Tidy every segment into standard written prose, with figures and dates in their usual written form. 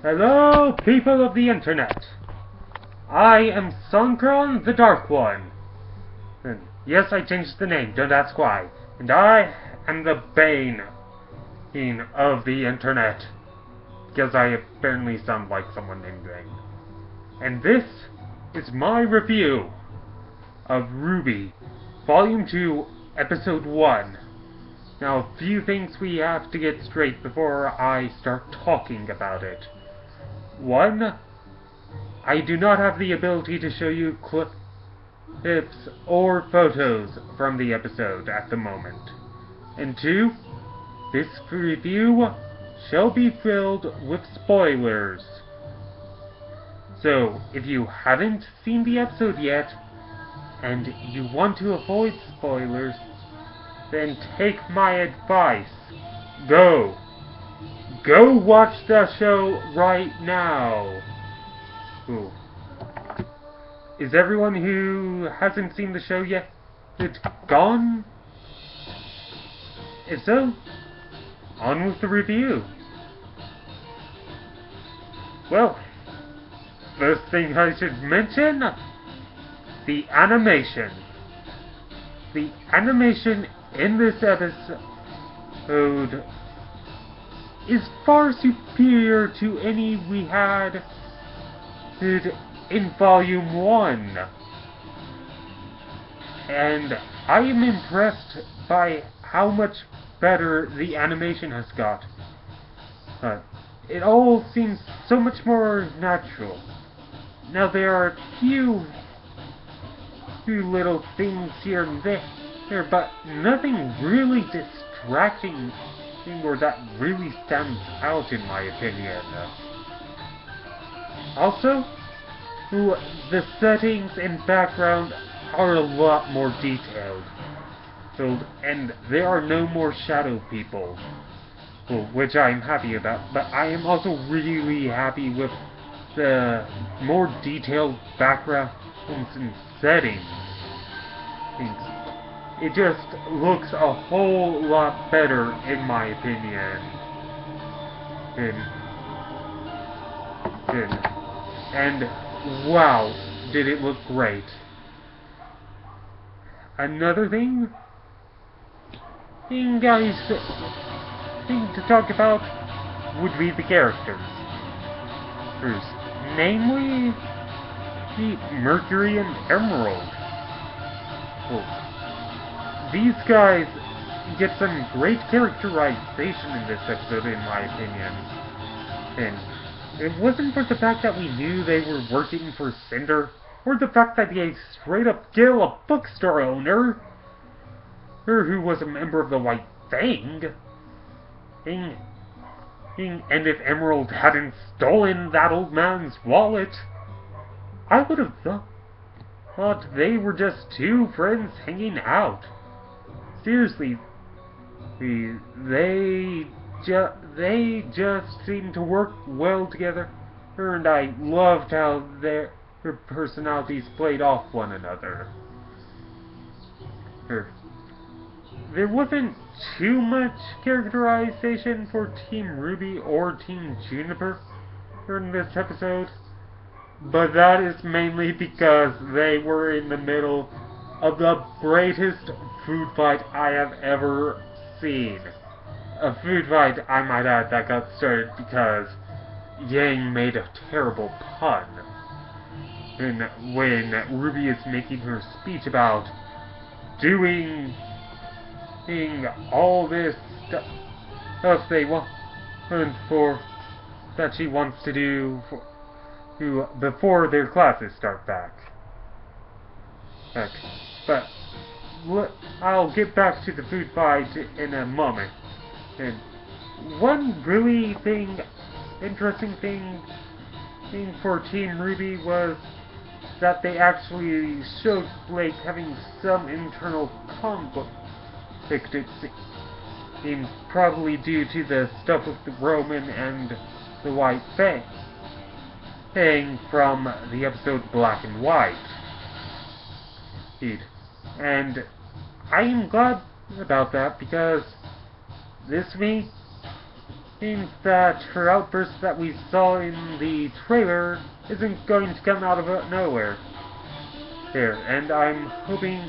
Hello, people of the internet. I am Sunkron the Dark One. And yes, I changed the name, don't ask why. And I am the Bane of the internet. Because I apparently sound like someone named Bane. And this is my review of RWBY Volume 2, Episode 1. Now, a few things we have to get straight before I start talking about it. 1. I do not have the ability to show you clips or photos from the episode at the moment. And 2. This review shall be filled with spoilers. So, if you haven't seen the episode yet, and you want to avoid spoilers, then take my advice. Go watch the show right now. Ooh. Is everyone who hasn't seen the show yet gone? If so, on with the review. Well, first thing I should mention, the animation. The animation in this episode is far superior to any we had in Volume 1. And I am impressed by how much better the animation has got. It all seems so much more natural. Now there are a few little things here and there, but nothing really distracting or that really stands out in my opinion. Also, the settings and background are a lot more detailed. And there are no more shadow people, which I'm happy about, but I am also really happy with the more detailed backgrounds and settings. It just looks a whole lot better, in my opinion. And wow, did it look great. Another thing to talk about would be the characters. Namely, the Mercury and Emerald. These guys get some great characterization in this episode, in my opinion. And it wasn't for the fact that we knew they were working for Cinder, or the fact that they straight up kill a bookstore owner, or who was a member of the White Fang. And if Emerald hadn't stolen that old man's wallet, I would have thought they were just two friends hanging out. Seriously, they just seem to work well together, and I loved how their personalities played off one another. There wasn't too much characterization for Team RWBY or Team Juniper in this episode, but that is mainly because they were in the middle of the greatest food fight I have ever seen. A food fight, I might add, that got started because Yang made a terrible pun. And when RWBY is making her speech about doing all this stuff they want that she wants to do before their classes start back. But I'll get back to the food fight in a moment. And one really interesting thing for Team RWBY was that they actually showed Blake having some internal conflict. It seems probably due to the stuff with the Roman and the White Fang from the episode Black and White. And I am glad about that, because this week means that her outburst that we saw in the trailer isn't going to come out of nowhere. Here, and I'm hoping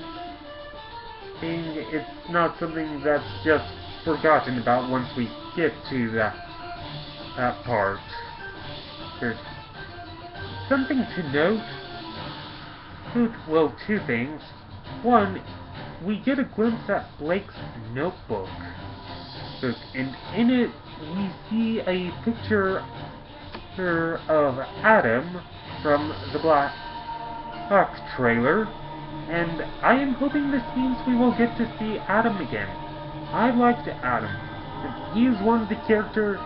it's not something that's just forgotten about once we get to that part. Here. Something to note. Well, two things. One, we get a glimpse at Blake's notebook. And in it, we see a picture of Adam from the Black trailer. And I am hoping this means we will get to see Adam again. I liked Adam. And he is one of the characters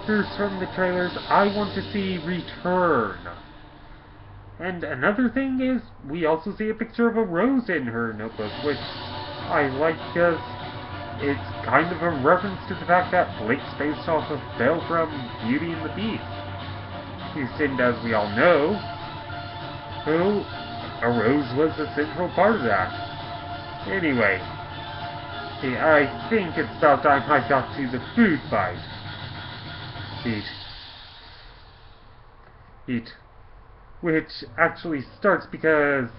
from the trailers I want to see return. And another thing is, we also see a picture of a rose in her notebook, which I like because it's kind of a reference to the fact that Blake's based off of Belle from Beauty and the Beast. And as we all know, a rose was a central part of that. Anyway, I think it's about time I got to the food fight. Eat. Which actually starts because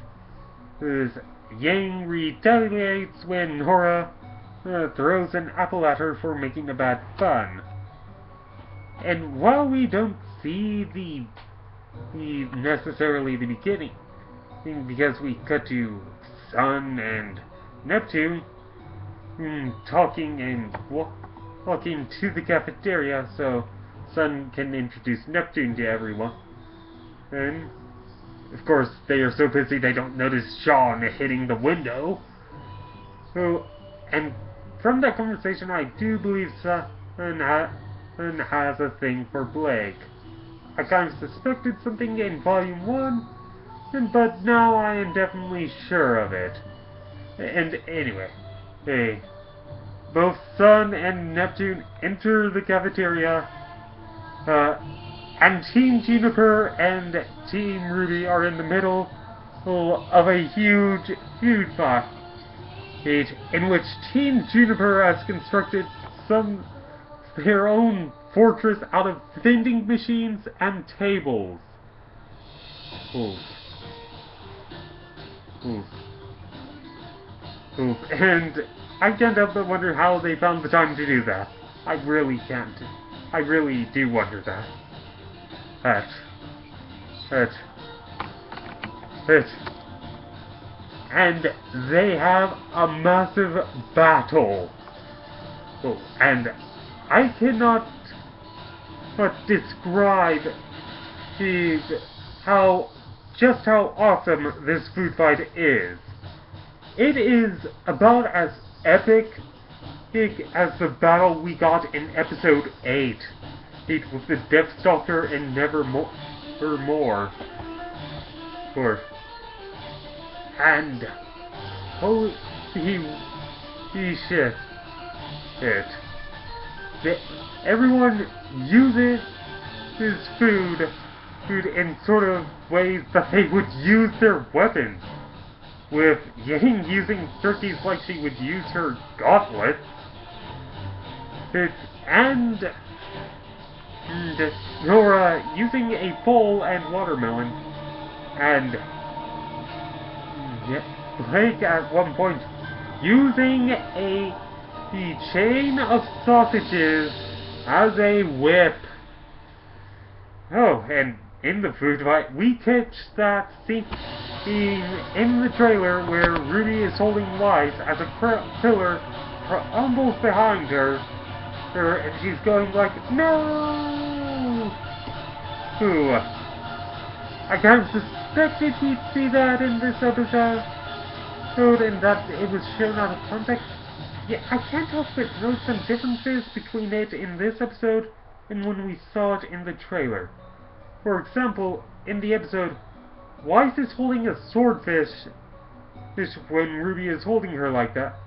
Yang retaliates when Nora throws an apple at her for making a bad pun. And while we don't see necessarily the beginning, because we cut to Sun and Neptune talking and walking to the cafeteria so Sun can introduce Neptune to everyone. And, of course, they are so busy they don't notice Sean hitting the window. And from that conversation, I do believe Sun has a thing for Blake. I kind of suspected something in Volume 1, but now I am definitely sure of it. And anyway, both Sun and Neptune enter the cafeteria, and Team Juniper and Team RWBY are in the middle of a huge fight, in which Team Juniper has constructed their own fortress out of vending machines and tables. And I can't help but wonder how they found the time to do that. I really can't. I really do wonder that. And they have a massive battle. And I cannot but describe how awesome this food fight is. It is about as epic as the battle we got in episode 8. With the Deathstalker and Nevermore. And holy shit. Everyone uses his food in sort of ways that they would use their weapons. With Yang using turkeys like she would use her gauntlet. And Nora using a pole and watermelon. And Blake at one point using the chain of sausages as a whip. Oh, and in the food fight, we catch that scene in the trailer where RWBY is holding Wise as a pillar almost behind her, and she's going like, no! I kind of suspected he'd see that in this episode, and that it was shown out of context. Yeah, I can't help but note some differences between it in this episode and when we saw it in the trailer. For example, in the episode, Wise is holding a swordfish when RWBY is holding her like that,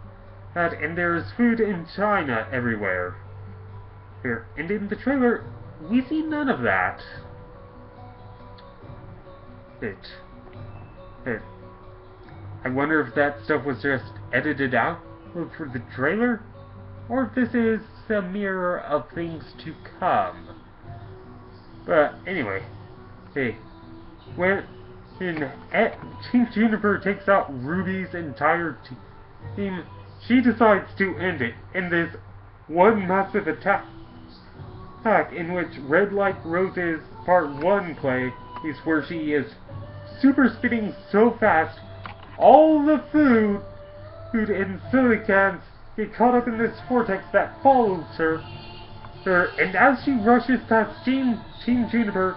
and there is food in China everywhere. Here, and in the trailer, we see none of that. I wonder if that stuff was just edited out for the trailer? or if this is a mirror of things to come. But anyway, hey, when Team Juniper takes out Ruby's entire team, she decides to end it in this one massive attack in which Red Like Roses Part 1 play is where she is super speeding so fast, all the food in silicons get caught up in this vortex that follows her, and as she rushes past Team Juniper,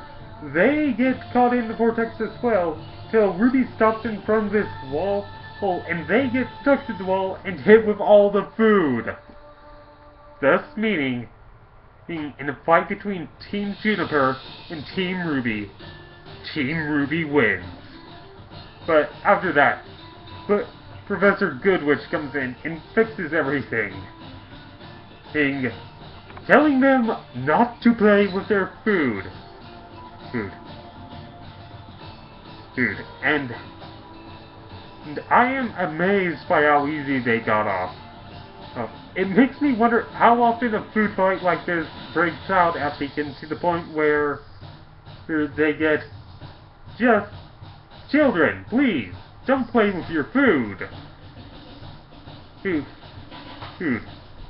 they get caught in the vortex as well, till Ruby stops in front of this wall, and they get stuck to the wall and hit with all the food. Thus meaning, in a fight between Team Juniper and Team RWBY, Team RWBY wins. But after that, Professor Goodwitch comes in and fixes everything, telling them not to play with their food. And I am amazed by how easy they got off. It makes me wonder how often a food fight like this breaks out at Beacon, to the point where they get, just, children, please, don't play with your food.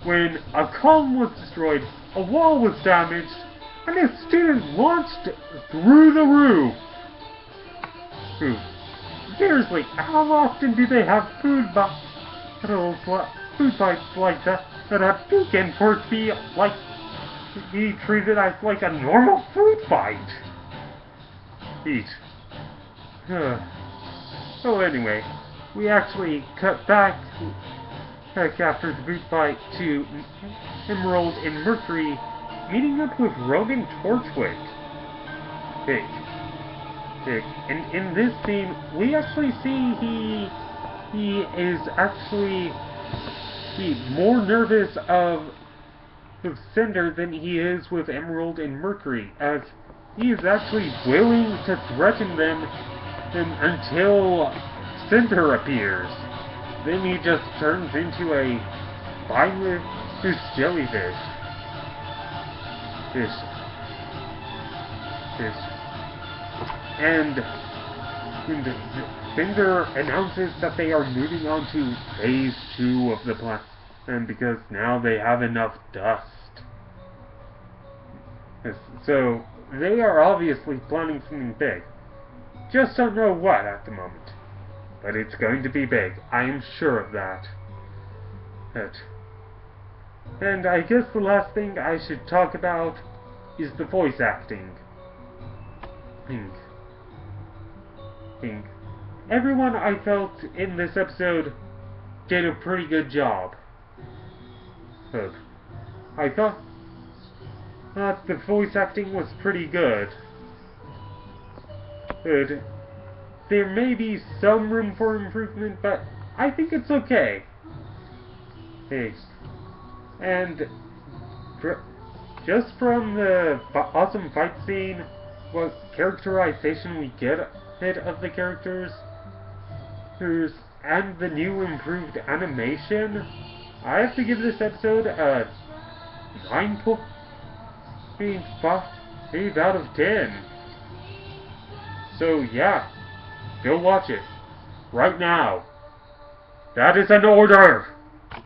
When a column was destroyed, a wall was damaged, and a student launched through the roof. Seriously, how often do they have food fights like that at Beacon for it to be treated as like a normal food fight? So anyway, we actually cut back after the boot fight to Emerald and Mercury meeting up with Rogue and Torchwick. And in this scene, we actually see he is actually more nervous with Cinder than he is with Emerald and Mercury, as he is actually willing to threaten them until Cinder appears. Then he just turns into a spineless jellyfish. And Cinder announces that they are moving on to phase 2 of the plan, and because now they have enough dust. So they are obviously planning something big. Just don't know what at the moment. But it's going to be big. I am sure of that. And I guess the last thing I should talk about is the voice acting. Everyone, I felt, in this episode did a pretty good job. I thought the voice acting was pretty good. There may be some room for improvement, but I think it's okay. And just from the awesome fight scene, what characterization we get of the characters, and the new improved animation, I have to give this episode a 9.5 out of 10. So yeah, go watch it right now. That is an order!